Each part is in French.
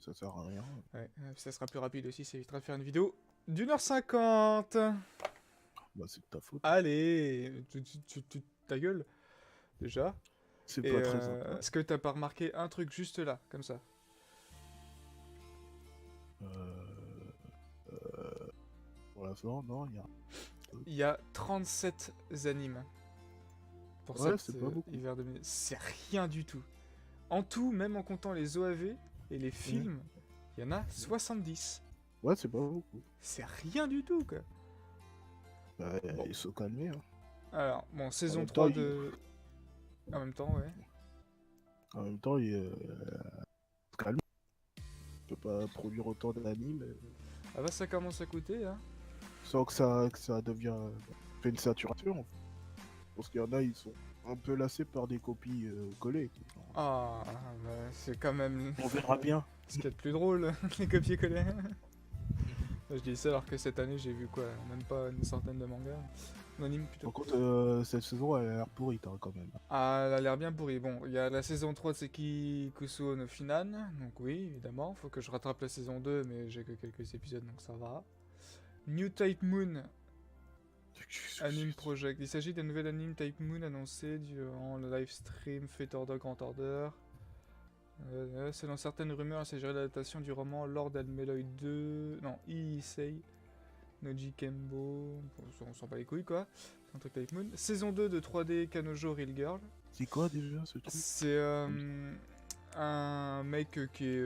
ça sert à rien. Ouais, ça sera plus rapide aussi, ça évitera de faire une vidéo d'1h50. Bah, c'est de ta faute. Allez, ta gueule, déjà. C'est Et pas très sympa. est-ce que t'as pas remarqué un truc juste là, comme ça? Pour l'instant, non, il y a. Il y a 37 animes pour Ouais, cet c'est pas beaucoup. hiver 2000. C'est rien du tout. En tout, même en comptant les OAV et les films, il y en a 70. Ouais, c'est pas beaucoup. C'est rien du tout, quoi. Bah, Bon. il faut calmer. Hein. Alors, bon, saison même 3 temps, de... En même temps, ouais. En même temps, il se calme. Il peut pas produire autant d'animes Ah bah, ça commence à coûter, hein. sans que ça devient fait une saturation. En fait. Parce qu'il y en a, ils sont un peu lassés par des copies collées. Ah, bah, c'est quand même On verra bien. ce qu'il y a de plus drôle, les copier-coller. Je dis ça alors que cette année, j'ai vu quoi? Même pas une centaine de mangas. D'animes, plutôt. Par contre, cette saison, elle a l'air pourrite hein, quand même. Ah, elle a l'air bien pourrie. Bon, il y a la saison 3 de Seki Kusuo no Finan, donc oui, évidemment. Faut que je rattrape la saison 2, mais j'ai que quelques épisodes, donc ça va. New Type Moon, Anime Project. Il s'agit d'un nouvel anime Type Moon annoncé durant le live stream Fate Order Grand Order. Selon certaines rumeurs, il s'agirait de l'adaptation du roman Lord and Meloy 2... Non, Iisei Noji Kembo... On s'en bat les couilles, quoi. C'est un truc Type Moon. Saison 2 de 3D Kanojo Real Girl. C'est quoi déjà ce truc? C'est un mec qui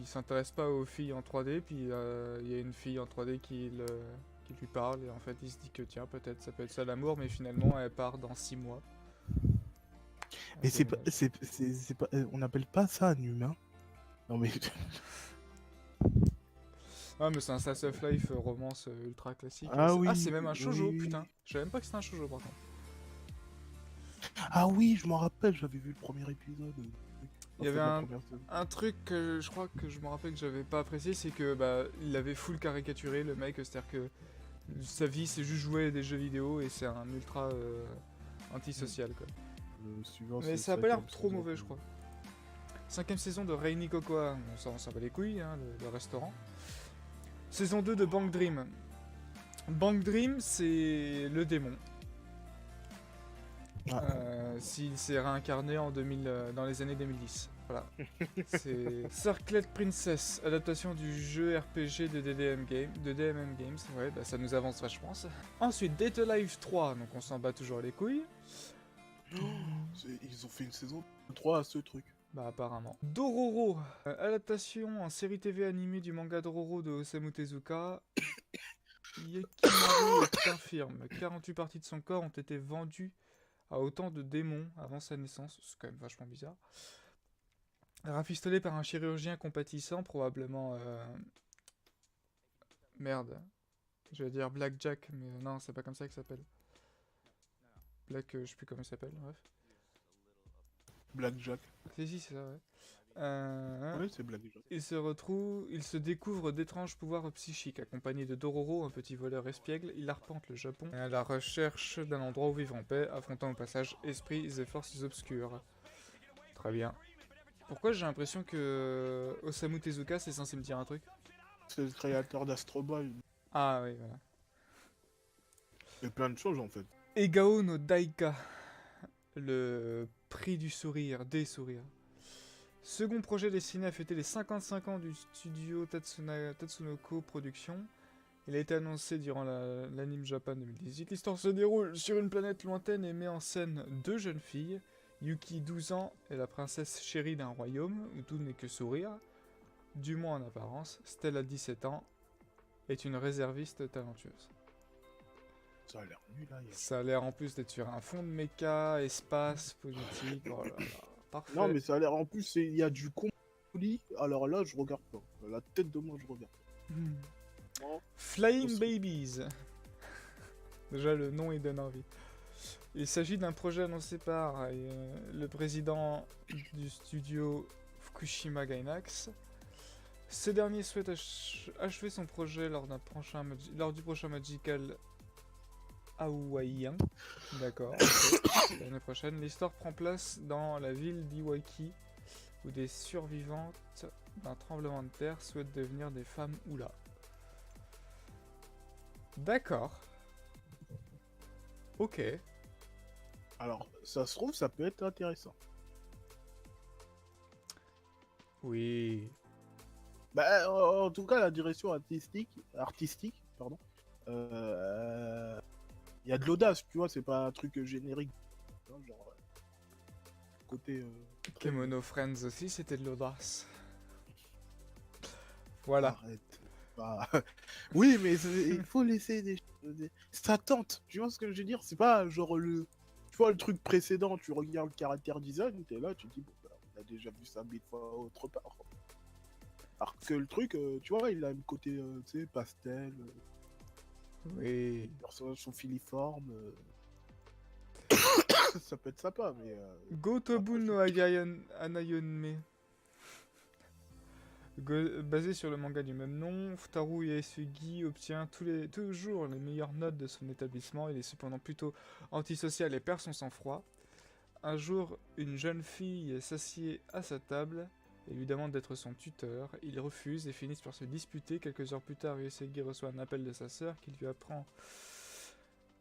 s'intéresse pas aux filles en 3D, puis il y a une fille en 3D qui lui parle, et en fait il se dit que tiens, peut-être ça peut être ça l'amour, mais finalement elle part dans 6 mois. Mais c'est pas, on n'appelle pas ça un humain. Non mais Ah mais c'est un slice of life romance ultra classique. ah oui, c'est même un shoujo, oui. putain. Je savais même pas que c'était un shoujo par contre. Ah oui, je m'en rappelle, j'avais vu le premier épisode. Il y avait un truc que je crois que je me rappelle que j'avais pas apprécié, c'est que bah il avait full caricaturé le mec, c'est-à-dire que sa vie c'est juste jouer à des jeux vidéo et c'est un ultra antisocial quoi. Mais ça a pas l'air trop mauvais je crois. 5ème saison de Reini Kokoa, bon, ça on s'en bat les couilles, hein, le restaurant. Saison 2 de Bank Dream. Bank Dream c'est le démon. S'il s'est réincarné en dans les années 2010. Voilà. C'est Circlet Princess, adaptation du jeu RPG de DMM Games. Ouais, bah ça nous avance vachement ça. Ensuite, Data Life 3, donc on s'en bat toujours les couilles. Ils ont fait une saison 3 à ce truc. Bah apparemment. Dororo, adaptation en série TV animée du manga Dororo de Osamu Tezuka. Yakimaru confirme. 48 parties de son corps ont été vendues à autant de démons avant sa naissance. C'est quand même vachement bizarre. Rafistolé par un chirurgien compatissant, probablement... Merde. Je vais dire Blackjack, mais non, c'est pas comme ça qu'il s'appelle. Je sais plus comment il s'appelle, bref. Blackjack. Si, c'est ça, ouais. Oui, c'est Blackjack. Il se découvre d'étranges pouvoirs psychiques. Accompagné de Dororo, un petit voleur espiègle, il arpente le Japon à la recherche d'un endroit où vivre en paix, affrontant au passage esprits et forces obscures. Très bien. Pourquoi j'ai l'impression que Osamu Tezuka c'est censé me dire un truc? C'est le créateur d'Astro Boy. Ah oui, voilà. Il y a plein de choses en fait. Egao no Daika. Le prix du sourire, des sourires. Second projet destiné à fêter les 55 ans du studio Tatsunoko Productions. Il a été annoncé durant l'Anime Japan 2018. L'histoire se déroule sur une planète lointaine et met en scène deux jeunes filles. Yuki, 12 ans, est la princesse chérie d'un royaume où tout n'est que sourire. Du moins en apparence. Stella, 17 ans, est une réserviste talentueuse. Ça a l'air nul là. Ça a l'air en plus d'être sur un fond de méca, espace, politique. Oh là là. Parfait. Non, mais ça a l'air en plus, il y a du conflit. Alors là, je regarde pas. La tête de moi, je regarde pas. Flying Babies. Déjà, le nom, il donne envie. Il s'agit d'un projet annoncé par le président du studio Fukushima Gainax. Ce dernier souhaite achever son projet lors du prochain Magical hawaïen. D'accord. Okay. L'année prochaine, l'histoire prend place dans la ville d'Iwaki, où des survivantes d'un tremblement de terre souhaitent devenir des femmes oula. D'accord. Ok. Alors, ça se trouve, ça peut être intéressant. Oui. Bah, en tout cas, la direction artistique, pardon, il y a de l'audace, tu vois, c'est pas un truc générique. Tu vois, genre, côté. Très, Kemono Friends aussi, c'était de l'audace. Voilà. Arrête. Bah, oui, mais il faut laisser ça tente, tu vois ce que je veux dire? C'est pas genre le. Tu vois le truc précédent, tu regardes le caractère design, t'es là, tu te dis, bon, bah, on a déjà vu ça 1000 fois autre part. Alors que le truc, tu vois, il a un côté, tu sais, pastel, Oui. les personnages sont filiformes, ça peut être sympa, mais. Gotobu Après, no Anayonme. Basé sur le manga du même nom, Futaru Yaesugi obtient toujours les meilleures notes de son établissement. Il est cependant plutôt antisocial et perd son sang-froid. Un jour, une jeune fille s'assied à sa table et lui demande d'être son tuteur. Il refuse et finissent par se disputer. Quelques heures plus tard, Yaesugi reçoit un appel de sa sœur qui lui apprend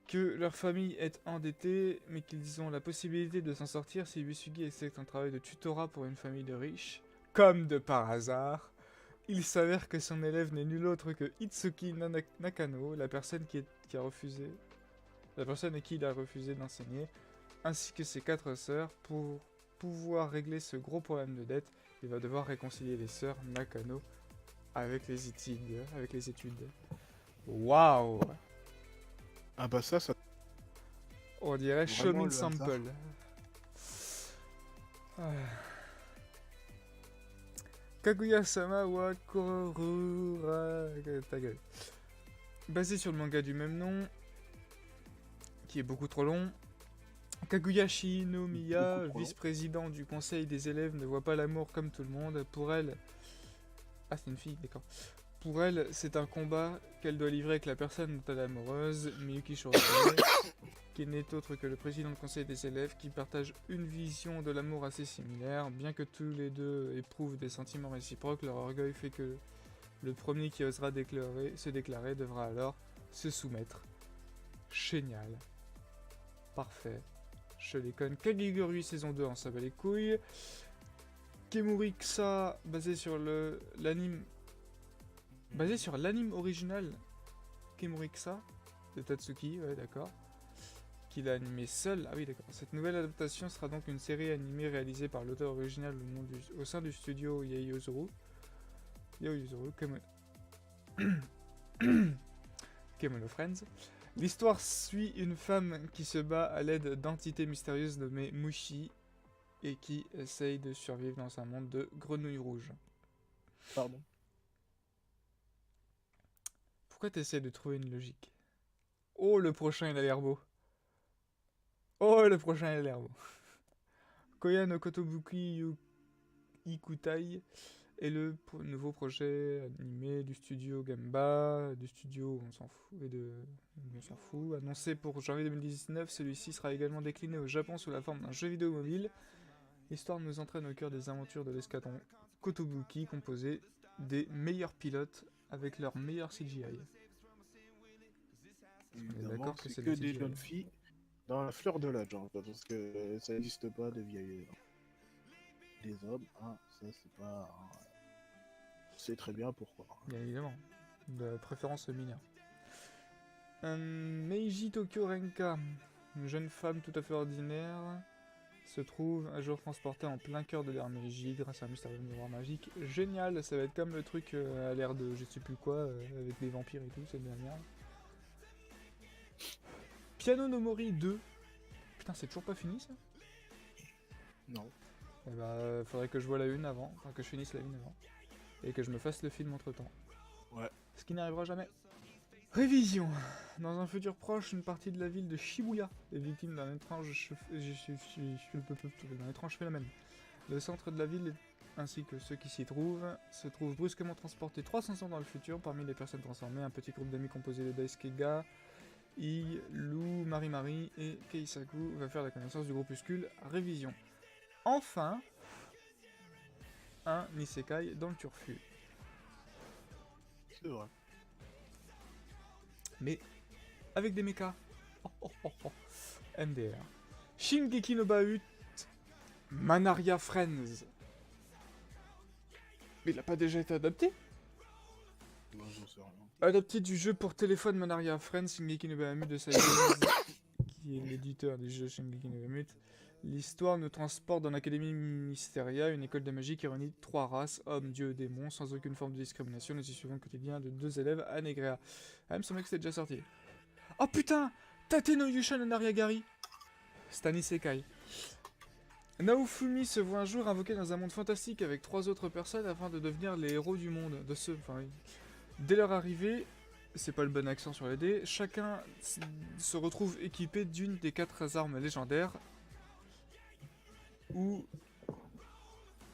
que leur famille est endettée, mais qu'ils ont la possibilité de s'en sortir si Yaesugi accepte un travail de tutorat pour une famille de riches. Comme de par hasard, il s'avère que son élève n'est nul autre que Itsuki Nakano, la personne la personne à qui il a refusé d'enseigner, ainsi que ses 4 sœurs. Pour pouvoir régler ce gros problème de dette, il va devoir réconcilier les sœurs Nakano avec les études. Waouh! Ah bah ça. On dirait Vraiment Shomin le hasard. Sample. Ah. Kaguya-sama wa Korora... Ta gueule. Basé sur le manga du même nom, qui est beaucoup trop long, Kaguya Shinomiya, vice-président du conseil des élèves, ne voit pas l'amour comme tout le monde. Pour elle... Ah, c'est une fille, d'accord. Pour elle, c'est un combat qu'elle doit livrer avec la personne dont elle est amoureuse, Miyuki Shirotome, qui n'est autre que le président du conseil des élèves, qui partage une vision de l'amour assez similaire. Bien que tous les deux éprouvent des sentiments réciproques, leur orgueil fait que le premier qui osera se déclarer devra alors se soumettre. Génial. Parfait. Je déconne. Kagiguri saison 2, on s'en bat les couilles. Kemuriksa, basé sur l'anime original Kemuriksa de Tatsuki, ouais d'accord. Qu'il a animé seul. Ah oui d'accord. Cette nouvelle adaptation sera donc une série animée réalisée par l'auteur original au sein du studio Yaoyuzuru. Kemono Friends. L'histoire suit une femme qui se bat à l'aide d'entités mystérieuses nommées Mushi et qui essaye de survivre dans un monde de grenouilles rouges. Pardon. Pourquoi t'essaies de trouver une logique? Oh, le prochain il a l'air beau. Oh, le prochain il a l'air beau. Koya no Kotobuki Ikutai est le nouveau projet animé du studio Gamba, du studio on s'en fout, annoncé pour janvier 2019. Celui-ci sera également décliné au Japon sous la forme d'un jeu vidéo mobile. L'histoire nous entraîne au cœur des aventures de l'escadron Kotobuki, composé des meilleurs pilotes avec leur meilleur CGI. Évidemment, c'est que des jeunes filles dans la fleur de l'âge, hein, parce que ça n'existe pas de vieilles. Des hommes, hein, ça c'est pas. C'est très bien pourquoi. Bien évidemment, de préférence mineure. Meiji Tokyo Renka, une jeune femme tout à fait ordinaire, se trouve un jour transportée en plein cœur de l'ère Meiji grâce à un mystérieux miroir magique. Génial, ça va être comme le truc à l'ère de je sais plus quoi, avec des vampires et tout, c'est de la merde. Piano no Mori 2. Putain, c'est toujours pas fini ça? Non. Eh bah, faudrait que je voie la une avant, enfin que je finisse la une avant, et que je me fasse le film entre temps. Ouais. Ce qui n'arrivera jamais. Révision. Dans un futur proche, une partie de la ville de Shibuya est victime d'un étrange phénomène. Le centre de la ville, ainsi que ceux qui s'y trouvent, se trouvent brusquement transportés 300 ans dans le futur. Parmi les personnes transformées, un petit groupe d'amis composé de Daisuke, Ii, Lou, Mari et Keisaku va faire la connaissance du groupuscule Révision. Enfin, un isekai dans le turfu. C'est vrai. Mais avec des mechas. MDR. Shingeki no Baut Manaria Friends. Mais il a pas déjà été adapté? Moi, j'en sais rien. Adapté du jeu pour téléphone Manaria Friends, Shingeki no Bahamut de Cyberpunk, qui est l'éditeur du jeu Shingeki no Bahamut. L'histoire nous transporte dans l'Académie Mysteria, une école de magie qui réunit 3 races, hommes, dieux et démons, sans aucune forme de discrimination, nous y suivons le quotidien de 2 élèves à Negrea. Ah, il me semblait que c'était déjà sorti. Oh putain! Tate no Yusha no Nariagari! C'est un isekai. Naofumi se voit un jour invoqué dans un monde fantastique avec 3 autres personnes afin de devenir les héros du monde. Dès leur arrivée, c'est pas le bon accent sur les dés, chacun se retrouve équipé d'une des 4 armes légendaires où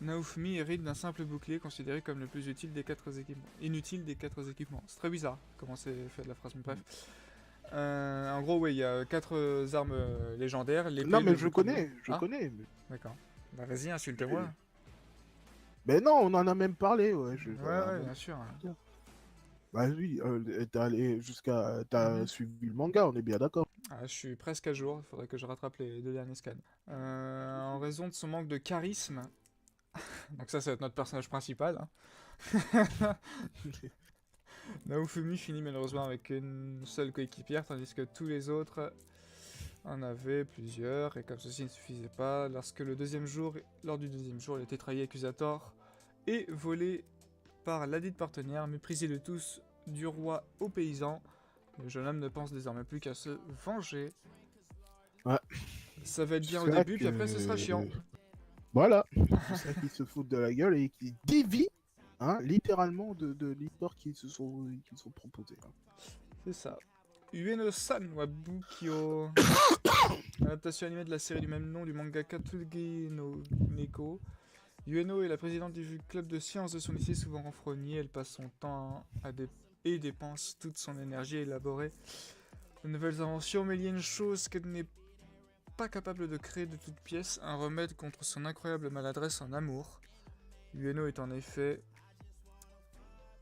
Naofumi hérite d'un simple bouclier considéré comme le plus utile des 4 équipements. Inutile des 4 équipements. C'est très bizarre comment c'est fait de la phrase, mais bref. En gros, oui, il y a 4 armes légendaires. Non, mais je connais, connais. Mais... D'accord. Bah vas-y, insulte-moi. Mais non, on en a même parlé, ouais. Ouais, bien sûr. Bah oui, t'as allé jusqu'à... T'as suivi le manga, on est bien d'accord. Ah, je suis presque à jour, il faudrait que je rattrape les 2 derniers scans. En raison de son manque de charisme, donc ça va être notre personnage principal, hein. Naofumi finit malheureusement avec une seule coéquipière, tandis que tous les autres en avaient plusieurs, et comme ceci ne suffisait pas, lors du deuxième jour, il était trahi, accusateur et volé par ladite partenaire, méprisé de tous, du roi aux paysans. Le jeune homme ne pense désormais plus qu'à se venger. Ouais. Ça va être bien au début, puis après ce sera chiant. Voilà. C'est ça qui se foutent de la gueule et qui dévient, hein, littéralement de l'histoire qui se sont proposées. Hein. C'est ça. Ueno-san Wabukyo, adaptation animée de la série du même nom du manga Katsugi no Neko. Ueno est la présidente du club de sciences de son lycée, souvent renfrognée. Elle passe son temps et dépense toute son énergie à élaborer de nouvelles inventions, mais il y a une chose qu'elle n'est pas capable de créer de toute pièce, un remède contre son incroyable maladresse en amour. Ueno est en effet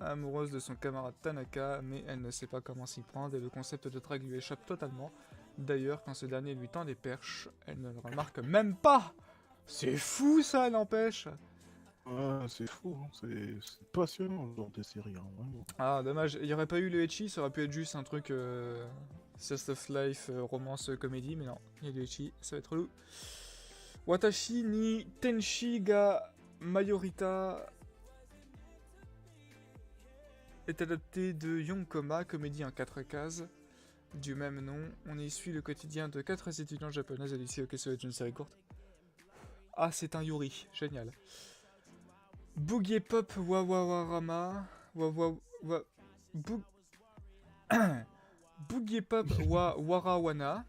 amoureuse de son camarade Tanaka, mais elle ne sait pas comment s'y prendre et le concept de drague lui échappe totalement. D'ailleurs, quand ce dernier lui tend des perches, elle ne le remarque même pas. C'est fou ça, n'empêche. Ah, c'est fou, hein. C'est passionnant ce genre de série, hein, vraiment. Ah, dommage, il n'y aurait pas eu le ecchi, ça aurait pu être juste un truc Slice of Life, romance, comédie, mais non, il y a le ecchi, ça va être relou. Watashi ni Tenshi ga Mayorita est adapté de Yonkoma, comédie en 4 cases, du même nom. On y suit le quotidien de 4 étudiantes japonaises au lycée. Ok, ça va être une série courte. Ah, c'est un Yuri, génial. Boogie Pop Wawawarama. Boogie Pop Warawana.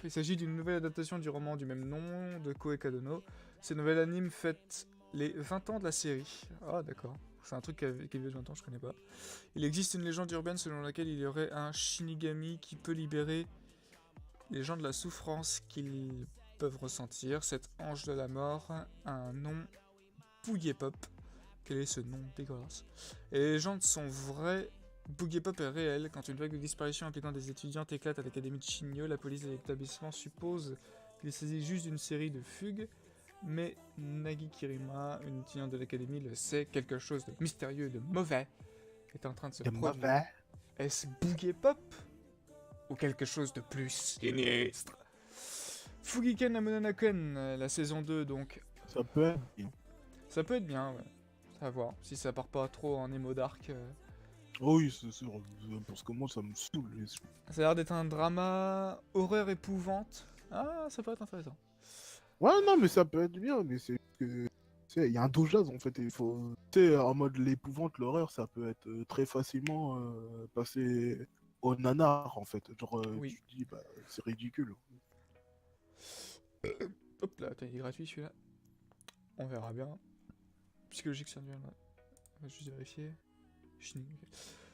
Il s'agit d'une nouvelle adaptation du roman du même nom de Koe Kadono. Ces nouvelles animes fêtent les 20 ans de la série. Ah, d'accord. C'est un truc qui est vieux de 20 ans, je connais pas. Il existe une légende urbaine selon laquelle il y aurait un Shinigami qui peut libérer les gens de la souffrance qu'ils peuvent ressentir. Cet ange de la mort a un nom Boogie Pop. Quel est ce nom dégueulasse? Et les légendes sont vraies. Boogie Pop est réel. Quand une vague de disparition impliquant des étudiantes éclate à l'académie de Shinyo, la police de l'établissement suppose qu'il s'agit juste d'une série de fugues. Mais Nagi Kirima, une étudiante de l'académie, le sait, quelque chose de mystérieux et de mauvais est en train de se produire. Est-ce Boogie Pop? Ou quelque chose de plus sinistre? Fugiken Amonanaken, la saison 2 donc. Ça peut être bien. Ça peut être bien, ouais. À voir, si ça part pas trop en emo dark. Oui, c'est sûr, parce que moi ça me saoule. Ça a l'air d'être un drama horreur épouvante. Ah, ça peut être intéressant. Ouais, non, mais ça peut être bien, mais c'est que... Il y a un dosage en fait, il faut... Tu sais, en mode l'épouvante, l'horreur, ça peut être très facilement passé au nanar en fait. Genre, Oui. tu te dis, bah, c'est ridicule. Hop là, attends, il est gratuit celui-là. On verra bien. Psychologique, c'est bien là. On va juste vérifier.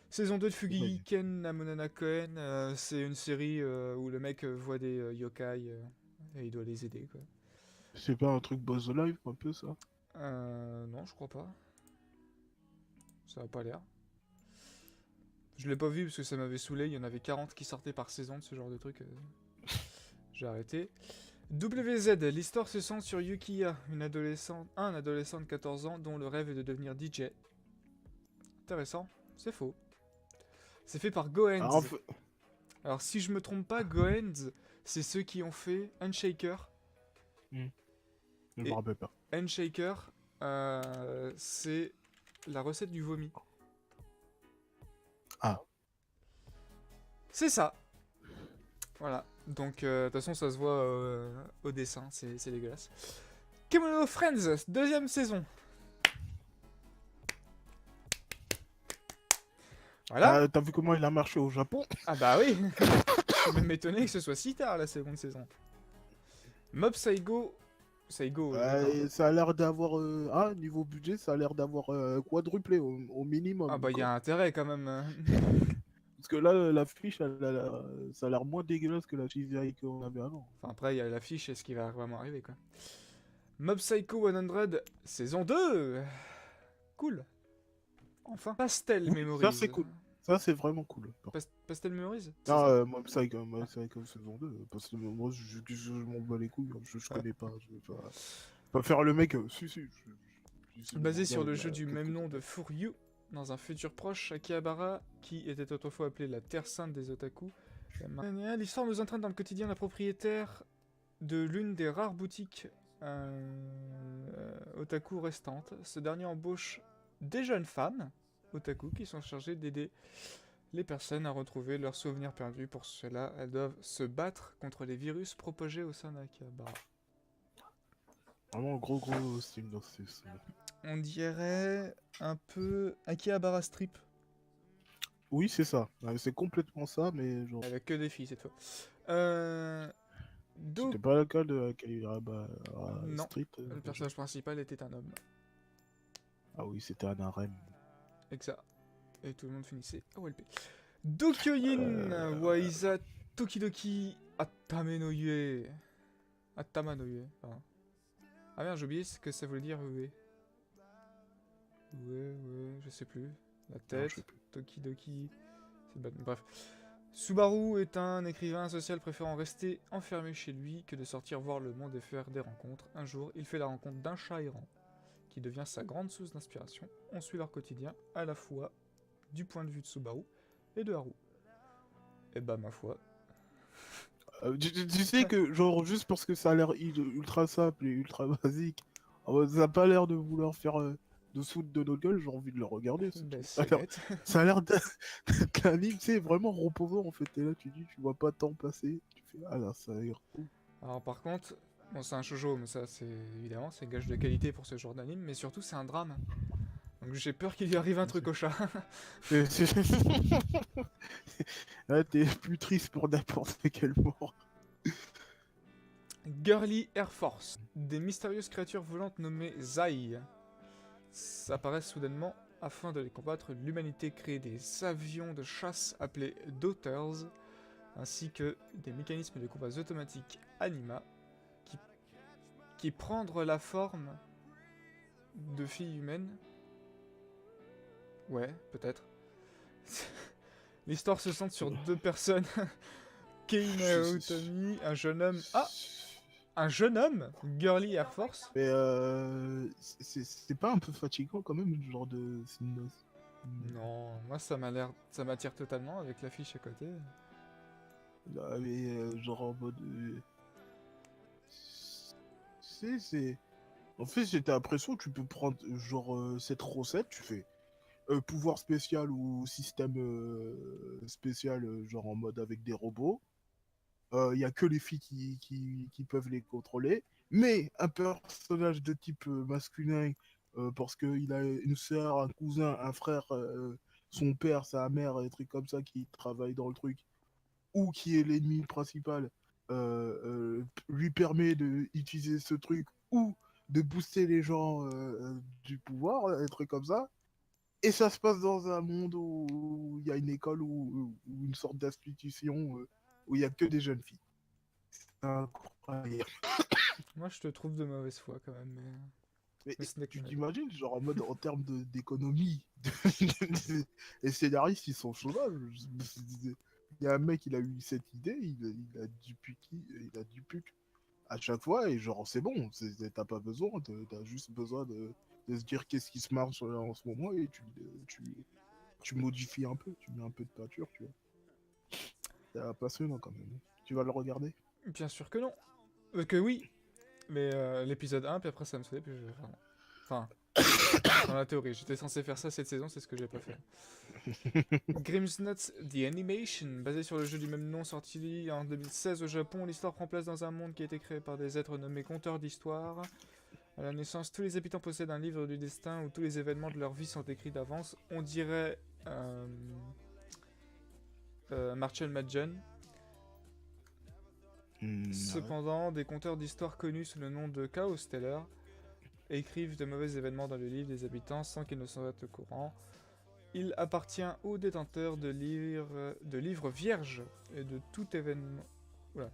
Saison 2 de Fugiken Namonana Koen, c'est une série où le mec voit des yokai et il doit les aider quoi. C'est pas un truc Buzz Live un peu ça? Non, je crois pas. Ça a pas l'air. Je l'ai pas vu parce que ça m'avait saoulé. Il y en avait 40 qui sortaient par saison de ce genre de truc. J'ai arrêté. WZ, l'histoire se centre sur Yukiya, un adolescent de 14 ans dont le rêve est de devenir DJ. Intéressant, c'est faux. C'est fait par Goenz. Alors si je me trompe pas, Goenz, c'est ceux qui ont fait Unshaker. Je me rappelle pas. Unshaker, c'est la recette du vomi. Ah. C'est ça. Voilà. Donc, de toute façon, ça se voit au dessin, c'est dégueulasse. Kemono Friends, deuxième saison. Voilà. T'as vu comment il a marché au Japon? Ah bah oui. Je suis même étonné que ce soit si tard, la seconde saison. Mob Saigo... Ça a l'air d'avoir... niveau budget, ça a l'air d'avoir quadruplé au minimum. Ah bah il y a intérêt quand même. Parce que là, l'affiche, ça a l'air moins dégueulasse que la série qu'on avait avant. Enfin après, il y a l'affiche et ce qui va vraiment arriver quoi. Mob Psycho 100, saison 2. Cool. Enfin. Pastel Memories. Ça, c'est cool. Ça, c'est vraiment cool. Pastel Memories? Non, Mob Psycho saison 2. Parce que moi, je m'en bats les couilles. Je connais pas. Je vais pas faire le mec. Basé sur le jeu du même nom de Furyu, dans un futur proche, Akihabara, qui était autrefois appelée la Terre Sainte des Otaku. L'histoire nous entraîne dans le quotidien la propriétaire de l'une des rares boutiques otaku restantes. Ce dernier embauche des jeunes femmes otaku qui sont chargées d'aider les personnes à retrouver leurs souvenirs perdus. Pour cela, elles doivent se battre contre les virus propagés au sein d'Akihabara. Vraiment gros style dans ce... On dirait un peu Akihabara Strip. Oui, c'est ça. C'est complètement ça, mais genre... Avec que des filles cette fois. C'était pas le cas de Akihabara Street. Le personnage principal était un homme. Ah oui, c'était un harem. Exact. Et tout le monde finissait OLP. Dokyoin Waiza Tokidoki Atame no Yue. Atama no Yue, pardon. Ah merde, j'ai oublié ce que ça voulait dire Ue. Ouais, je sais plus. La tête, Tokidoki. C'est bad. Bref. Subaru est un écrivain social préférant rester enfermé chez lui que de sortir voir le monde et faire des rencontres. Un jour, il fait la rencontre d'un chat errant qui devient sa grande source d'inspiration. On suit leur quotidien à la fois du point de vue de Subaru et de Haru. Et bah ma foi. Tu sais que genre juste parce que ça a l'air ultra simple et ultra basique, ça a pas l'air de vouloir faire de foutre de notre gueule, j'ai envie de le regarder. Bah, ça a l'air d'être l'anime, tu sais, vraiment reposant en fait. Et là tu dis, tu vois pas tant passer, tu fais ah là ça a l'air cool. Alors par contre, bon c'est un shoujo, mais ça c'est évidemment c'est gage de qualité pour ce genre d'anime, mais surtout c'est un drame. Donc j'ai peur qu'il lui arrive un truc au chat. Là t'es plus triste pour n'importe quelle mort. Girly Air Force. Des mystérieuses créatures volantes nommées Zai apparaissent soudainement. Afin de les combattre, l'humanité crée des avions de chasse appelés Daughters, ainsi que des mécanismes de combats automatiques Anima, qui prendre la forme de filles humaines. Ouais, peut-être. L'histoire se centre sur deux personnes. Kei Naotami, un jeune homme... Ah! Un jeune homme, Girly Air Force. Mais c'est pas un peu fatigant quand même, ce genre de synopsis? Non, moi ça m'attire totalement avec l'affiche à côté. Là, mais genre en mode... c'est... En fait, j'ai l'impression que tu peux prendre genre cette recette, tu fais pouvoir spécial ou système spécial, genre en mode avec des robots. Il y a que les filles qui peuvent les contrôler. Mais un personnage de type masculin, parce qu'il a une soeur, un cousin, un frère, son père, sa mère, des trucs comme ça qui travaillent dans le truc, ou qui est l'ennemi principal, lui permet d'utiliser ce truc, ou de booster les gens du pouvoir, des trucs comme ça. Et ça se passe dans un monde où il y a une école ou une sorte d'institution où il n'y a que des jeunes filles. C'est incroyable. Moi je te trouve de mauvaise foi quand même. Mais... Mais Le Snake tu Moon. t'imagines, genre en mode en termes d'économie, les scénaristes ils sont chaudages. Il y a un mec, il a eu cette idée, il a du puc à chaque fois et genre c'est bon, t'as pas besoin, t'as juste besoin de se dire qu'est-ce qui se marche en ce moment et tu modifies un peu, tu mets un peu de peinture, tu vois. C'est passionnant quand même. Tu vas le regarder? Bien sûr que non. Que oui, mais l'épisode 1, puis après ça me saoulait, puis je vais faire... Enfin, dans la théorie, j'étais censé faire ça cette saison, c'est ce que j'ai pas fait. Grimm's Nuts The Animation, basé sur le jeu du même nom sorti en 2016 au Japon, l'histoire prend place dans un monde qui a été créé par des êtres nommés conteurs d'histoire. À la naissance, tous les habitants possèdent un livre du destin où tous les événements de leur vie sont écrits d'avance. On dirait Martial Madgen. Ouais. Cependant, des conteurs d'histoire connus sous le nom de Chaos Teller écrivent de mauvais événements dans le livre des habitants sans qu'ils ne soient au courant. Il appartient aux détenteurs de livres vierges et de tout événement. Oula.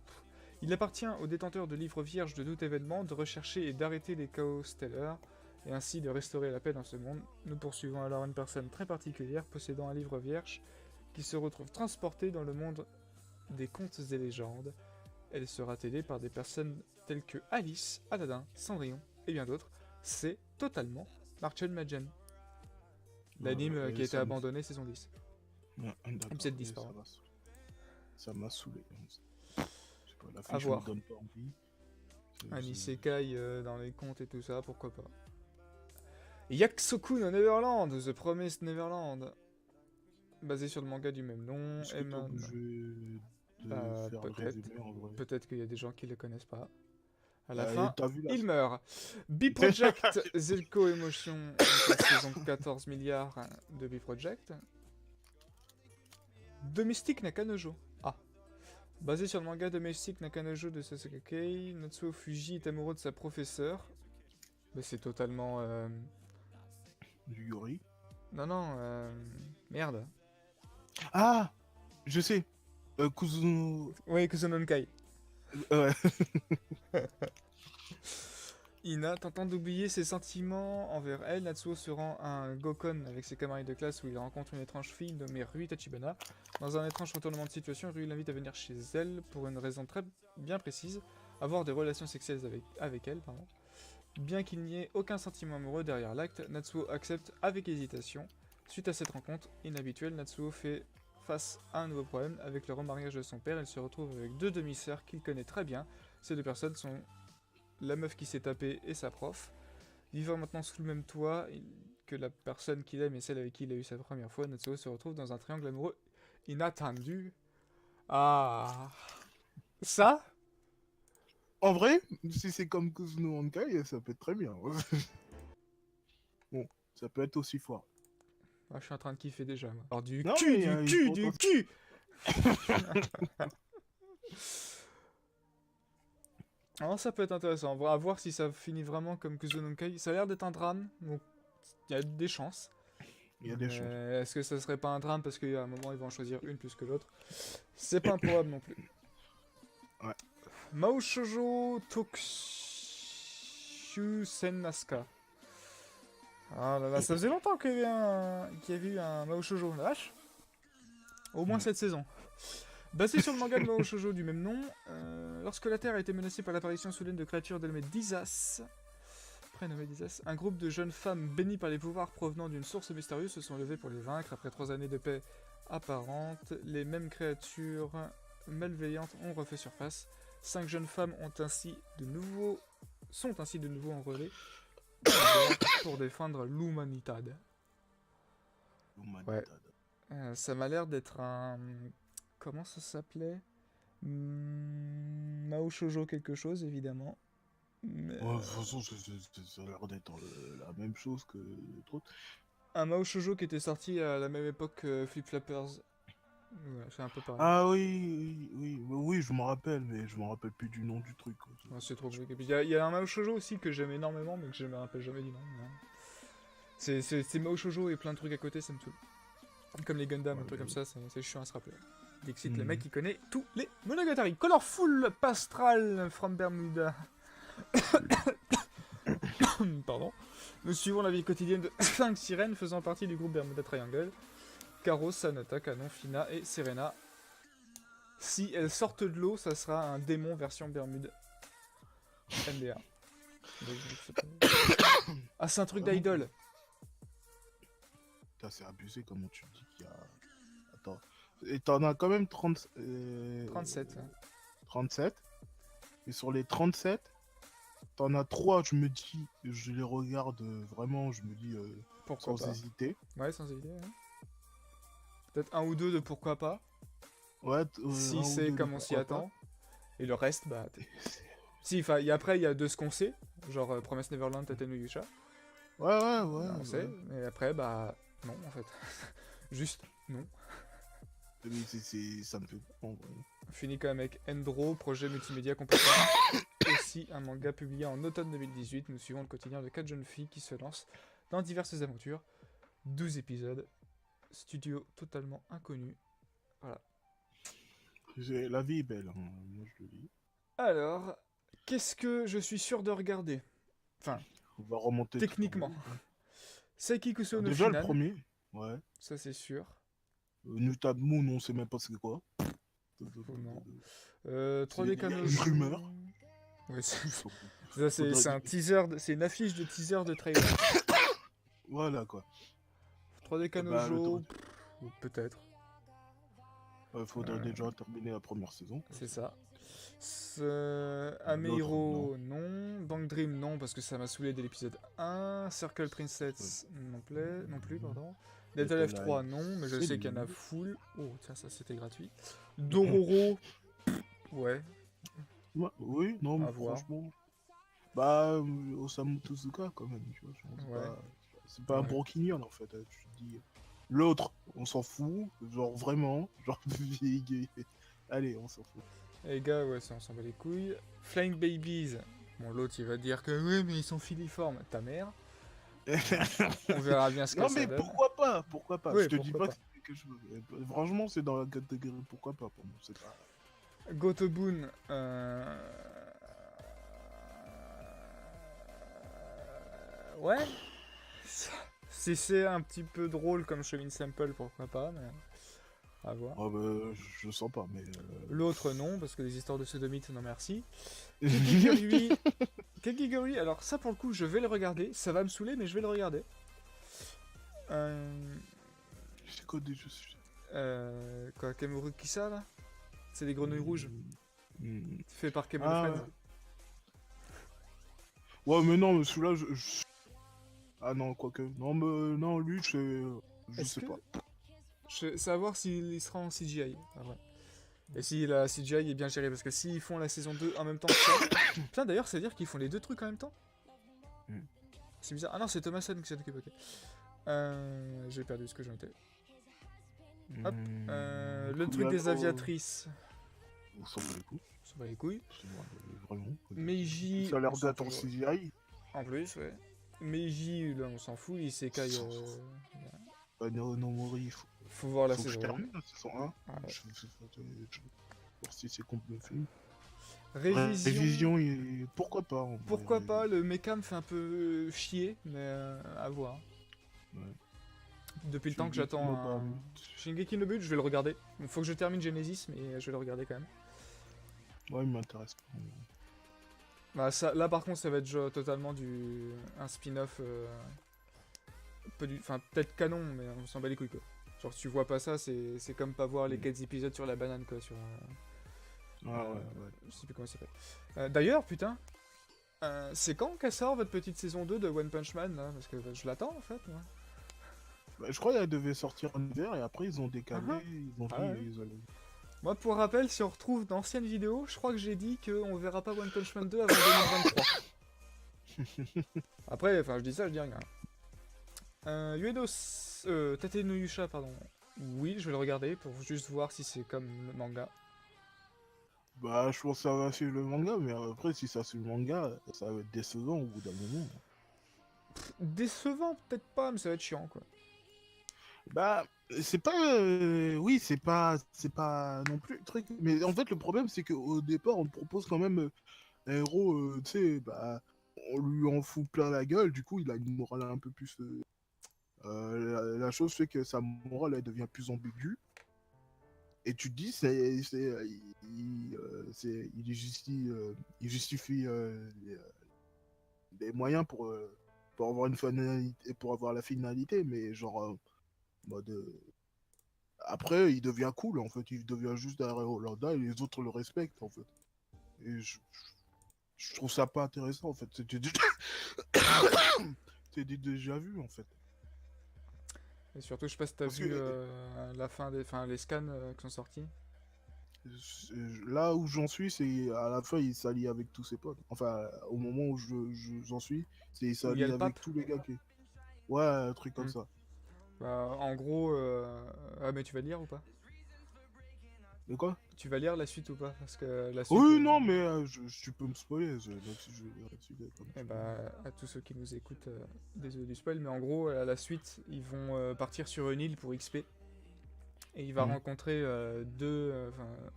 Il appartient aux détenteurs de livres vierges de tout événement de rechercher et d'arrêter les Chaos Stellar et ainsi de restaurer la paix dans ce monde. Nous poursuivons alors une personne très particulière possédant un livre vierge qui se retrouve transportée dans le monde des contes et légendes. Elle sera aidée par des personnes telles que Alice, Aladdin, Cendrillon et bien d'autres. C'est totalement Martial Madgen. L'anime qui a été abandonné saison 10. Ouais, Épisode 10, pardon. Ça m'a saoulé. Je sais pas, À l'affiche voir. me donne pas envie. Un isekai dans les contes et tout ça, pourquoi pas. Yakusoku no Neverland, The Promised Neverland. Basé sur le manga du même nom. Est-ce que t'es obligé de faire le résumé en vrai? Peut-être qu'il y a des gens qui le connaissent pas. À la Et fin, t'as vu la- il meurt. B-Project Zelko Emotion, donc la saison 14 milliards de B-Project. Domestic Nakanojo. Ah. Basé sur le manga Domestic Nakanojo de Sasuke Kei, Natsuo Fuji est amoureux de sa professeure. Mais c'est totalement... Du Yuri. Non, merde. Ah, je sais. Kuzuno. Oui, Kuzunonkai. Ouais. Ina, tentant d'oublier ses sentiments envers elle, Natsuo se rend à un Gokon avec ses camarades de classe où il rencontre une étrange fille nommée Rui Tachibana. Dans un étrange retournement de situation, Rui l'invite à venir chez elle pour une raison très bien précise, avoir des relations sexuelles avec elle. Pardon. Bien qu'il n'y ait aucun sentiment amoureux derrière l'acte, Natsuo accepte avec hésitation. Suite à cette rencontre inhabituelle, Natsuo fait face à un nouveau problème. Avec le remariage de son père, elle se retrouve avec deux demi-sœurs qu'il connaît très bien. Ces deux personnes sont la meuf qui s'est tapée et sa prof. Vivant maintenant sous le même toit que la personne qu'il aime et celle avec qui il a eu sa première fois, Natsuo se retrouve dans un triangle amoureux inattendu. Ah... Ça? En vrai, si c'est comme Kuzuno Honkai, ça peut être très bien. Bon, ça peut être aussi fort. Ah, je suis en train de kiffer déjà, moi. Alors du Non, cul, mais, du cul Alors ça peut être intéressant, on va voir si ça finit vraiment comme Kuzunonkai. Ça a l'air d'être un drame, donc il y a des chances. Il y a des chances. Est-ce que ça serait pas un drame parce qu'à un moment ils vont en choisir une plus que l'autre? C'est pas improbable non plus. Ouais. Mao Shoujo Tokushu Sennaska. Ah là là, ça faisait longtemps qu'il y avait eu un Mao Shoujo, la vache. Au moins cette saison. Basé sur le manga de Mao Shoujo du même nom, lorsque la Terre a été menacée par l'apparition soudaine de créatures dénommées Dizas, prénommées Dizas, un groupe de jeunes femmes bénies par les pouvoirs provenant d'une source mystérieuse se sont levées pour les vaincre. Après 3 années de paix apparente, les mêmes créatures malveillantes ont refait surface. 5 jeunes femmes sont ainsi de nouveau enrôlées pour défendre l'humanitad. Ouais. Ça m'a l'air d'être un... Comment ça s'appelait? Mao Shoujo quelque chose, évidemment. Mais... Ouais, de toute façon, ça a l'air d'être la même chose que l'autre. Un Mao Shoujo qui était sorti à la même époque que Flip Flappers. Ouais, c'est un peu pareil. Ah oui, je m'en rappelle, mais je m'en rappelle plus du nom du truc. Quoi. Ouais, c'est trop compliqué. Il y a un Mao Shoujo aussi que j'aime énormément, mais que je me rappelle jamais du nom. Ouais. C'est Mao Shoujo et plein de trucs à côté, ça me saoule. Comme les Gundam, un truc comme ça, c'est chiant à se rappeler. Dixit, le mec qui connaît tous les Monogatari. Colorful Pastral from Bermuda. Pardon. Nous suivons la vie quotidienne de 5 sirènes faisant partie du groupe Bermuda Triangle. Caro, Sanota, Canon, Fina et Serena. Si elles sortent de l'eau, ça sera un démon version Bermude. NDA. Ah, c'est un truc d'idol. Putain, c'est abusé comment tu dis qu'il y a... Attends. Et t'en as quand même 37. Ouais. 37. Et sur les 37, t'en as 3, je me dis, je les regarde vraiment, je me dis Pourquoi sans pas. hésiter. Ouais, sans hésiter. Ouais. Peut-être un ou deux de pourquoi pas. Ouais, Si un ou c'est deux de comme on s'y pourquoi attend. Et le reste, bah... pas. Si, enfin, après, il y a de ce qu'on sait. Genre Promise Neverland, Tate no Yusha. Ouais, On sait. Mais après, bah... Non, en fait. Juste, non. Mais ça me fait... Bon, ouais. Fini quand même avec Endro, projet multimédia complétant. Aussi un manga publié en automne 2018. Nous suivons le quotidien de 4 jeunes filles qui se lancent dans diverses aventures. 12 épisodes. Studio totalement inconnu. Voilà. La vie est belle, hein. Moi je le dis. Alors, qu'est-ce que je suis sûr de regarder? Enfin, On va remonter techniquement. tout en haut. Saiki Kuso no Déjà le Finan, premier, ouais. ça c'est sûr. New Tab Moon, on sait même pas c'est quoi. Non. 3D Une Kanojo. rumeur. Ouais, ça, Faudrait c'est un dire- teaser, c'est une affiche de teaser de trailer. Voilà quoi. 3D Bah, Kanojo, peut-être, faudrait déjà terminer la première saison. c'est ça. Ameiro, non. Bank Dream, non, parce que ça m'a saoulé dès l'épisode 1. Circle Princess, non plus, pardon. Delta Life 3, non, mais je C'est sais qu'il y en a nul. full. Oh, tiens, ça c'était gratuit. Dororo, ouais, Ouais, oui, non, mais À voir. franchement. Bah, Osamu Tezuka quand même, tu vois. Ouais. C'est pas un Ouais. broquignol en fait. Hein, tu te dis. L'autre, on s'en fout. Genre vraiment. Genre, allez, on s'en fout. les gars, ouais, ça on s'en bat les couilles. Flying Babies, bon, l'autre il va dire que ouais, mais ils sont filiformes, ta mère. On verra bien ce que Non, ça mais donne. pourquoi pas? Pourquoi pas? Oui, Je te dis pourquoi pas que c'est quelque chose. Franchement, c'est dans la catégorie pourquoi pas pour moi. C'est pas. Gotobun, ouais. Si c'est un petit peu drôle comme Shomin Sample, pourquoi pas, mais à voir. Oh, bah, je sens pas, mais. L'autre non, parce que les histoires de sodomite, non merci. Kekigurui, Kekigurui, alors ça pour le coup, je vais le regarder. Ça va me saouler, mais je vais le regarder. C'est quoi déjà? Quoi, Kemuru Kisa là? C'est des grenouilles rouges, fait par Kemon Ah. Friends. Ouais, mais non, mais celui-là, Ah non, quoique. Non, mais non, lui, je Est-ce sais que- pas. Je savoir s'il sera en CGI. Ah ouais. Et si la CGI est bien gérée, parce que s'ils font la saison 2 en même temps que ça. Putain, d'ailleurs, c'est à dire qu'ils font les deux trucs en même temps. Mm. C'est bizarre. Ah non, c'est Thomason qui s'en occupe, ok. J'ai perdu ce que j'en étais. Hop. Le truc des aviatrices. On s'en bat les couilles. Ça va les couilles. C'est vraiment. Meiji. Ça a l'air on s'en d'être en fout. CGI. En plus, ouais. Meiji, là, on s'en fout. Il s'écaille. No Mori, Faut voir la faut que je saison 1. termine la saison 1. Ouais. Voir si c'est complet film. Révision. Révision, pourquoi pas? en vrai. Pourquoi pas, le mecha me fait un peu chier, mais à voir. Ouais. Depuis le temps que Shingeki j'attends no un... Kyojin. Shingeki no Kyojin, je vais le regarder. Il faut que je termine Genesis, mais je vais le regarder quand même. Ouais, il m'intéresse pas. Bah, ça, là par contre, ça va être genre, totalement un spin-off. Enfin, peut-être canon, mais on s'en bat les couilles quoi. Genre, tu vois pas ça, c'est comme pas voir les 4 épisodes sur la banane quoi. Sur, Ouais. Je sais plus comment ça s'appelle. D'ailleurs, putain, c'est quand qu'elle sort votre petite saison 2 de One Punch Man là? Parce que je l'attends en fait. Moi. Bah, je crois qu'elle devait sortir en hiver et après ils ont décalé. Uh-huh. Ils ont dit. Ah ouais. Ils allaient- Moi, pour rappel, si on retrouve d'anciennes vidéos, je crois que j'ai dit qu'on verra pas One Punch Man 2 avant 2023. Après, enfin, je dis ça, je dis rien. Uedo Tate no Yusha, pardon. Oui, je vais le regarder pour juste voir si c'est comme le manga. Bah, je pense que ça va suivre le manga, mais après, si ça suit le manga, ça va être décevant au bout d'un moment. Décevant, peut-être pas, mais ça va être chiant, quoi. Bah, c'est pas. Oui, c'est pas non plus le truc. Mais en fait, le problème, c'est qu'au départ, on te propose quand même un héros, tu sais, bah. on lui en fout plein la gueule, du coup, il a une morale un peu plus. La chose fait que sa morale, elle devient plus ambiguë. Et tu te dis, il justifie des moyens pour avoir une finalité, pour avoir la finalité, mais genre, mode. Après, il devient cool, en fait. Il devient juste derrière Hollanda et les autres le respectent, en fait. Et je trouve ça pas intéressant, en fait. C'était déjà vu, en fait. Et surtout, je sais pas si t'as Parce que vu la fin enfin, les scans qui sont sortis. là où j'en suis, c'est à la fin, il s'allie avec tous ses potes. Enfin, au moment où j'en suis, c'est il Où il y a s'allie le pape. avec tous les gars qui. Ouais, un truc comme Hmm. ça. Bah, en gros, ah mais tu vas lire ou pas? Mais quoi? Tu vas lire la suite ou pas? Parce que la suite. Oui, non, mais tu peux me spoiler. Là-dessus, je vais lire là-dessus, comme Eh tu veux. bah, à tous ceux qui nous écoutent, désolé du spoil, mais en gros, à la suite, ils vont partir sur une île pour XP. Et il va Mhm. rencontrer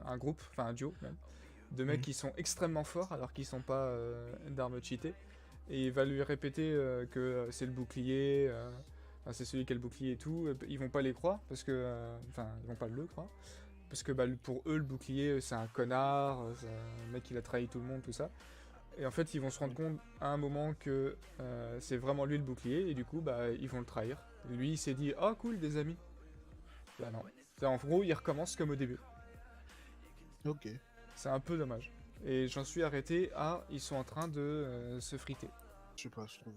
un groupe, enfin un duo même, de mecs Mhm. qui sont extrêmement forts alors qu'ils sont pas d'armes cheatées. Et il va lui répéter que c'est le bouclier, enfin, c'est celui qui a le bouclier et tout. Ils vont pas les croire parce que, enfin, ils vont pas le croire parce que bah, pour eux, le bouclier c'est un connard, c'est un mec qui a trahi tout le monde, tout ça. Et en fait, ils vont se rendre compte à un moment que c'est vraiment lui le bouclier et du coup, bah, ils vont le trahir. Lui, il s'est dit, oh cool, des amis. Bah non. En gros, il recommence comme au début. Ok. C'est un peu dommage. Et j'en suis arrêté à ils sont en train de se friter. Je sais pas, je trouve.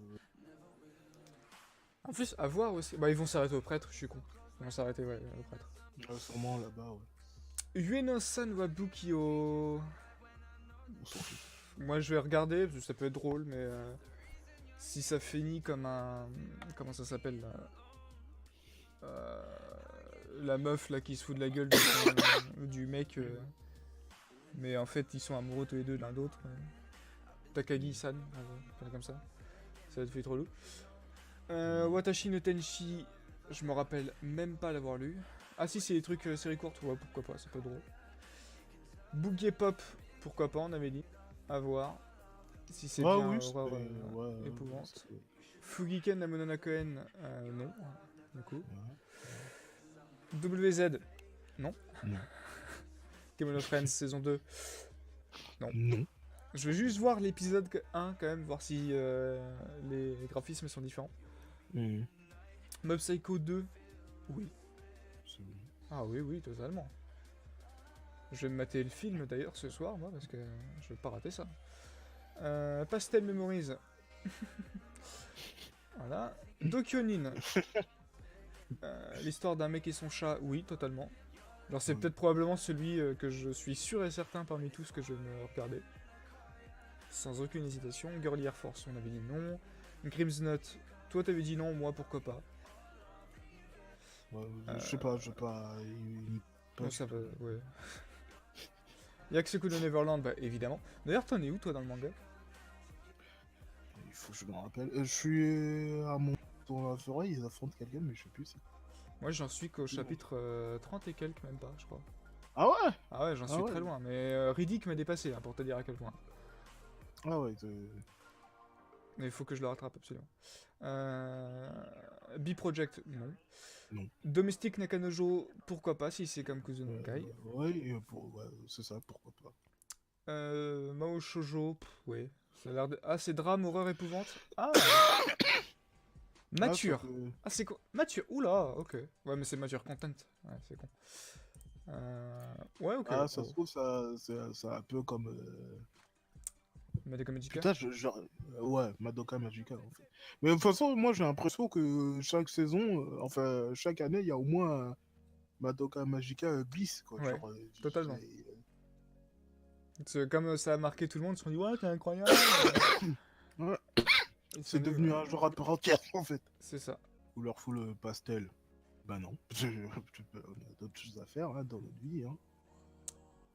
En plus, à voir aussi. Bah, ils vont s'arrêter au prêtre, je suis con. Ils vont s'arrêter, ouais, au prêtre. Sûrement là-bas, ouais. Ueno-san wa Bukio. On s'en fout. Moi, je vais regarder, parce que ça peut être drôle, mais si ça finit comme un. Comment ça s'appelle là la meuf là qui se fout de la gueule du mec. Mais en fait, ils sont amoureux tous les deux l'un d'autre. Takagi-san, comme ça. Ça va être fait trop loup. Watashi no Tenshi, je me rappelle même pas l'avoir lu. Ah si, c'est des trucs séries courtes, ouais, pourquoi pas, c'est pas drôle. Boogie Pop, pourquoi pas, on avait dit. À voir. Si c'est Ah bien oui, horreur ouais, épouvante. Fugiken na Mononoke-en, non, du coup. WZ, non. Non. Kemono Friends saison 2, non. Non. Je vais juste voir l'épisode 1 quand même, voir si les graphismes sont différents. Mhm. Mob Psycho 2, oui. C'est- Ah oui, oui, totalement. Je vais me mater le film d'ailleurs ce soir, moi, parce que je veux pas rater ça. Pastel Memories. Voilà. Dokyonin. L'histoire d'un mec et son chat, oui, totalement. Alors c'est peut-être probablement celui que je suis sûr et certain parmi tous que je vais me regarder. Sans aucune hésitation. Girly Air Force, on avait dit non. Grim's Note, toi t'avais dit non, moi pourquoi pas. Ouais, je sais pas, Non, ça va, ouais. Yakusoku no Neverland, bah évidemment. D'ailleurs, t'en es où toi dans le manga? Il faut que je me rappelle. Je suis à mon dans la forêt, ils affrontent quelqu'un, mais je sais plus si. Moi j'en suis qu'au chapitre 30 et quelques, même pas, je crois. Ah ouais? Ah ouais, j'en suis très loin, mais Riddick m'a dépassé, hein, pour te dire à quel point. Ah ouais, Mais il faut que je le rattrape absolument. B-Project, non. non. Domestic Nakanojo, pourquoi pas, si c'est comme Kuzunokai. Ouais, c'est ça, pourquoi pas. Mao Shoujo, ouais. Ça a l'air de... Ah, c'est drame, horreur, épouvante. Ah! Mature. Ah, c'est quoi? Mature. Oula, ok. Ouais, mais c'est mature content. Ouais, c'est con. Ouais, ok. Ah, ça se trouve, c'est un peu comme. Madoka Magica. Putain, ouais, Madoka Magica en fait. Mais de toute façon, moi j'ai l'impression que chaque saison, enfin chaque année, il y a au moins un Madoka Magica bis, quoi. Ouais, Genre, totalement. Comme ça a marqué tout le monde, ils se sont dit ouais, t'es incroyable. Ouais. C'est devenu un genre à part entière en fait. C'est ça. Ou leur fout le pastel. Bah non, on a d'autres choses à faire hein, dans notre vie. Hein.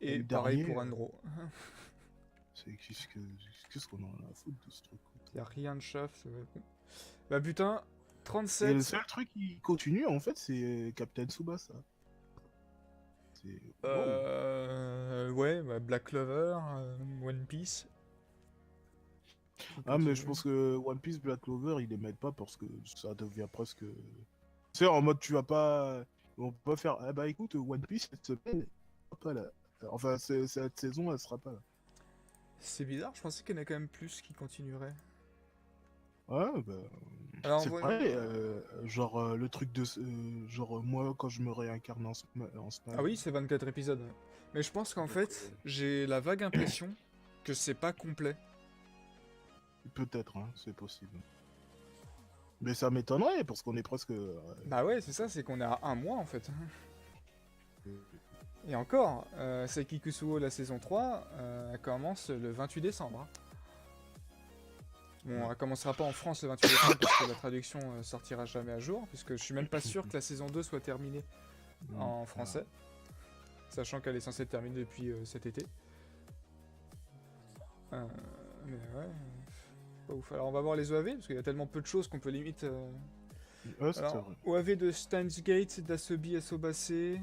Et pareil pour Andro. Qu'est-ce qu'on en a à foutre de ce truc? Y'a rien de chef, c'est vrai. Bah putain, 37. Et le seul truc qui continue en fait, c'est Captain Tsubasa. Ouais, bah Black Clover, One Piece. Ah, mais je pense que One Piece, Black Clover, ils les mettent pas parce que ça devient presque. Tu sais, en mode, tu vas pas. On peut pas faire. Ah bah écoute, One Piece, cette semaine, elle sera pas là. Enfin, cette saison, elle sera pas là. C'est bizarre, je pensais qu'il y en a quand même plus qui continueraient. Ouais, bah. Alors, C'est pareil, genre le truc de. Genre, moi, quand je me réincarne en Smash. Ah oui, c'est 24 épisodes. Ouais. Mais je pense qu'en Donc, fait, j'ai la vague impression que c'est pas complet. peut-être, hein, c'est possible. Mais ça m'étonnerait parce qu'on est presque. Bah ouais, c'est ça, c'est qu'on est à un mois en fait. Et encore, Saiki Kusuo, la saison 3, elle commence le 28 décembre. Hein. Bon, elle commencera pas en France le 28 décembre parce que la traduction sortira jamais à jour, puisque je suis même pas sûr que la saison 2 soit terminée en français, sachant qu'elle est censée être terminée depuis cet été. Mais ouais, pas ouf. Alors on va voir les OAV, parce qu'il y a tellement peu de choses qu'on peut limite... Ouais, c'est Alors, vrai. OAV de Steins Gate, d'Asobi, Asobase...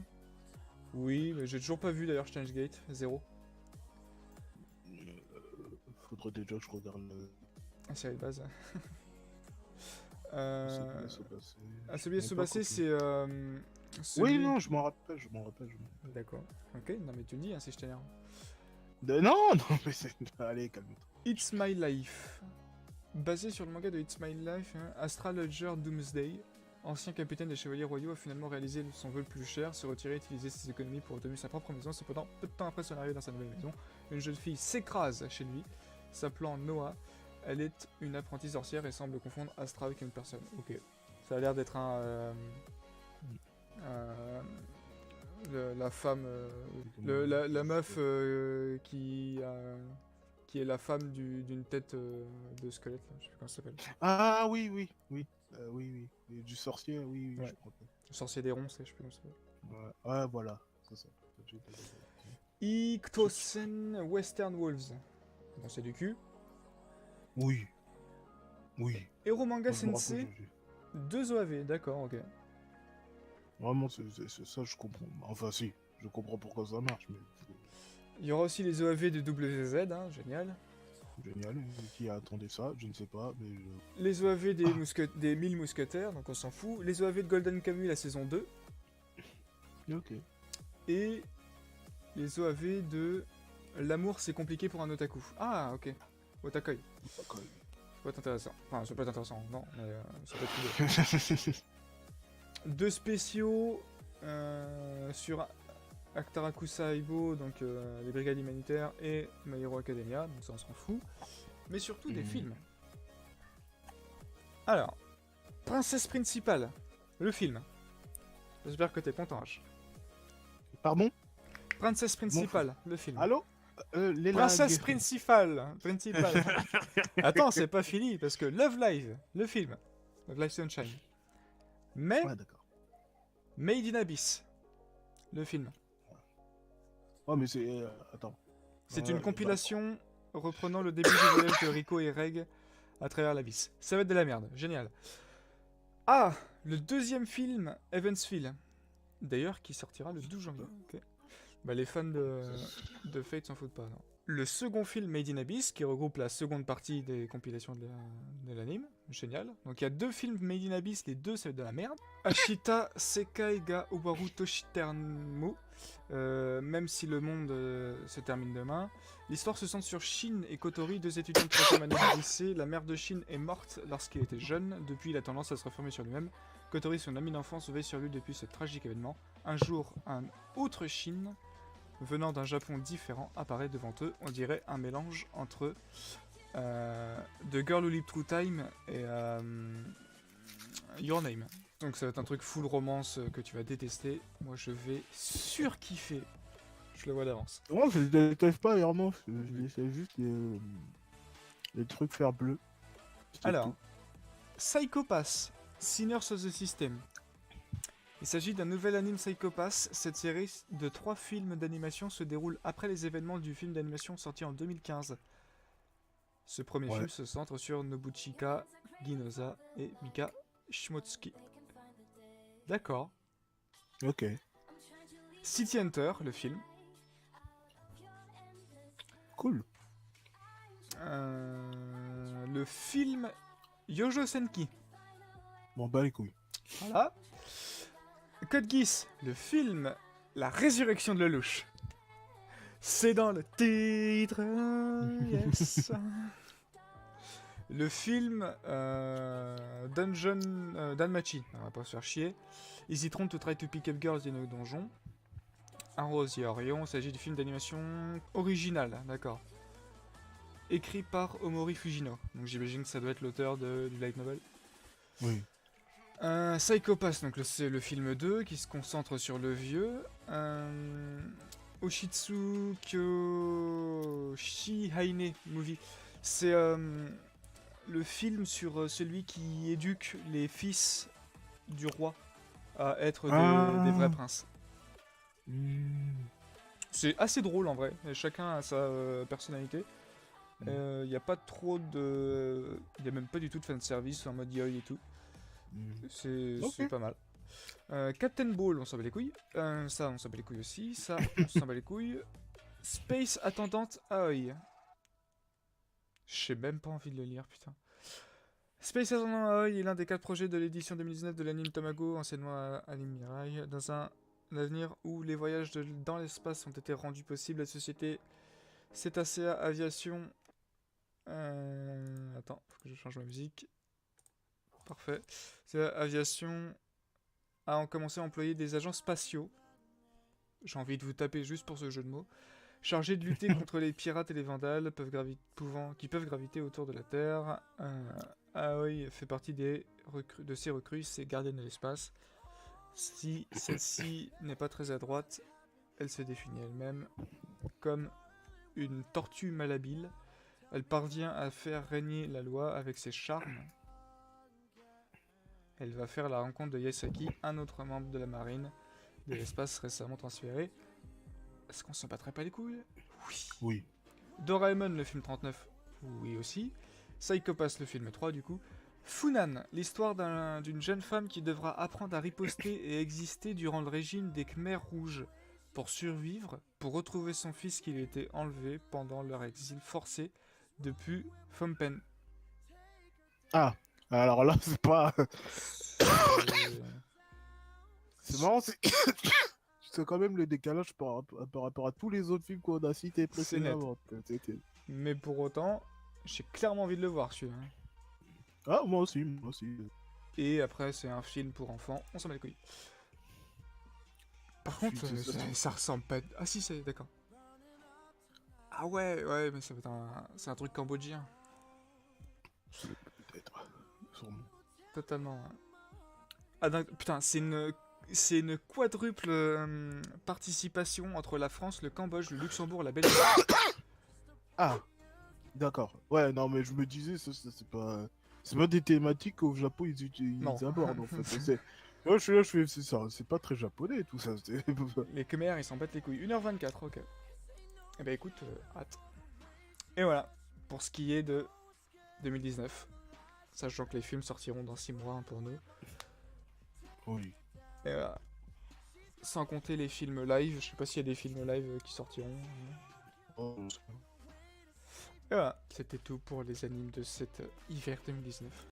Oui, mais j'ai toujours pas vu d'ailleurs Steins Gate, 0. Faudrait déjà que je regarde La série de base. Asobi, Je sais pas Asobase, quoi c'est... Oui, celui... non, je m'en rappelle. D'accord. Ok, non mais tu le dis hein, si je t'énerve. Non, non, mais c'est. Allez, calme-toi. It's My Life. Basé sur le manga de It's My Life, hein, Astrologer Doomsday, ancien capitaine des Chevaliers Royaux, a finalement réalisé son vœu le plus cher, se retirer et utiliser ses économies pour obtenir sa propre maison. Cependant, peu de temps après son arrivée dans sa nouvelle maison, une jeune fille s'écrase chez lui, s'appelant Noah. Elle est une apprentie sorcière et semble confondre Astra avec une personne. Ok. Ça a l'air d'être la femme, la meuf qui est la femme d'une tête de squelette, là. Je sais plus comment ça s'appelle. Ah oui, oui, oui. Oui. Et du sorcier, oui, Ouais. je crois pas. Le sorcier des ronces, je sais plus comment ça s'appelle. Ouais, voilà, c'est ça. Iktosen Western Wolves. Bon, c'est du cul. Oui. Oui. Hero Manga Je me rappelle, Sensei, j'ai vu. 2 OAV, d'accord, ok. Vraiment, ça, je comprends. Enfin, si, je comprends pourquoi ça marche, mais Il y aura aussi les OAV de WZ, hein, génial. génial. Qui a attendu ça, je ne sais pas, mais Les OAV des 1000 mousquetaires, donc on s'en fout. Les OAV de Golden Kamuy, la saison 2. ok. Et les OAV de L'amour c'est compliqué pour un otaku. Ah, ok. Otakoi. Ça peut être intéressant. Enfin, ça peut être intéressant, non, mais ça peut être cool. 2 spéciaux sur Actaraku Saibo, donc les brigades humanitaires, et My Hero Academia, donc ça on s'en fout. Mais surtout des films. Alors, Princesse Principale, le film. J'espère que t'es content, H. Pardon? Princesse Principale, le film. Allô? Les Princesse lags. Principale. Attends, c'est pas fini, parce que Love Live, le film. Love Live Sunshine. Mais Ouais, d'accord. Made in Abyss, le film. Oh, mais c'est. Attends. C'est une compilation reprenant le début du voyage de Rico et Reg à travers l'abysse. Ça va être de la merde, génial. Ah, le deuxième film, Evansville. D'ailleurs, qui sortira le 12 janvier. Okay. Bah, les fans de Fate s'en foutent pas, non. Le second film, Made in Abyss, qui regroupe la seconde partie des compilations de l'anime. Génial. Donc il y a 2 films Made in Abyss, les 2 ça va être de la merde. Ashita Sekai ga Ubaru Toshitermu. Même si le monde se termine demain. L'histoire se centre sur Shin et Kotori, 2 étudiants de 3e année du lycée. La mère de Shin est morte lorsqu'il était jeune. Depuis, il a tendance à se reformer sur lui-même. Kotori, son ami d'enfance, veille sur lui depuis ce tragique événement. Un jour, un autre Shin, venant d'un Japon différent, apparaît devant eux. On dirait un mélange entre The Girl Who Lived Through Time et Your Name. Donc ça va être un truc full romance que tu vas détester. Moi je vais surkiffer. Je le vois d'avance. Moi, je déteste pas les romances. C'est juste les trucs faire bleu. Alors, Psycho Pass, Sinners of the System. Il s'agit d'un nouvel anime Psycho Pass. Cette série de 3 films d'animation se déroule après les événements du film d'animation sorti en 2015. Ce premier film se centre sur Nobuchika Ginoza et Mika Shimotsuki. D'accord. Ok. City Hunter, le film. Cool. le film Yojo Senki. Bon, bah les couilles. Voilà. Code Geass, le film La résurrection de Lelouch. C'est dans le titre. Yes. Le film Dungeon Danmachi, on va pas se faire chier. Easy Tron to try to pick up girls in a donjon. Arrow the Orion, il s'agit du film d'animation original, d'accord. Écrit par Omori Fujino, donc j'imagine que ça doit être l'auteur du light novel. Oui. Psycho-Pass, donc c'est le film 2 qui se concentre sur le vieux. Oshitsu Kyoshi Haine Movie. C'est le film sur celui qui éduque les fils du roi à être des vrais princes. C'est assez drôle en vrai, et chacun a sa personnalité. Il n'y a pas trop de... Il n'y a même pas du tout de fanservice en mode yoi et tout. C'est pas mal. Captain Ball, on s'en bat les couilles. Ça, on s'en bat les couilles aussi. Ça, on s'en bat les couilles. Space Attendante Aoi. J'ai même pas envie de le lire, putain. Space Attendant Aoi est l'un des 4 projets de l'édition 2019 de l'anime Tamago, anciennement Anime Mirai. Dans un avenir où les voyages dans l'espace ont été rendus possibles, la société Cetacea Aviation... Attends, faut que je change ma musique. Parfait. Aviation a commencé à employer des agents spatiaux. J'ai envie de vous taper juste pour ce jeu de mots. Chargés de lutter contre les pirates et les vandales qui peuvent graviter autour de la Terre. Aoi fait partie de ces recrues, c'est gardienne de l'espace. Si celle-ci n'est pas très à droite, elle se définit elle-même comme une tortue malhabile. Elle parvient à faire régner la loi avec ses charmes. Elle va faire la rencontre de Yasaki, un autre membre de la marine de l'espace récemment transféré. Est-ce qu'on s'en battrait pas les couilles? Oui. Doraemon, le film 39. Oui aussi. Psycho-Pass, le film 3 du coup. Funan, l'histoire d'une jeune femme qui devra apprendre à riposter et exister durant le régime des Khmers rouges. Pour survivre, pour retrouver son fils qui lui était enlevé pendant leur exil forcé depuis Phnom Penh. Ah, alors là, c'est pas... C'est marrant, c'est quand même le décalage par rapport à tous les autres films qu'on a cités précédemment. Mais pour autant, j'ai clairement envie de le voir celui-là. Ah, moi aussi. Et après, c'est un film pour enfants, on s'en bat les couilles. Par contre, ça ressemble pas... Ah si, c'est d'accord. Ah ouais, mais ça va être c'est un truc cambodgien. Peut-être, sûrement. Totalement. Ah putain, c'est une quadruple participation entre la France, le Cambodge, le Luxembourg, la Belgique. Ah, d'accord. Ouais, non, mais je me disais, c'est pas des thématiques qu'au Japon ils abordent en fait. Moi, je suis là, c'est ça, c'est pas très japonais tout ça. Les Khmers, ils s'en battent les couilles. 1h24, ok. Eh ben écoute, hâte. Et voilà, pour ce qui est de 2019. Sachant que les films sortiront dans 6 mois pour nous. Oui. Et voilà. Sans compter les films live, je sais pas s'il y a des films live qui sortiront. Oh. Et voilà, c'était tout pour les animes de cet hiver 2019.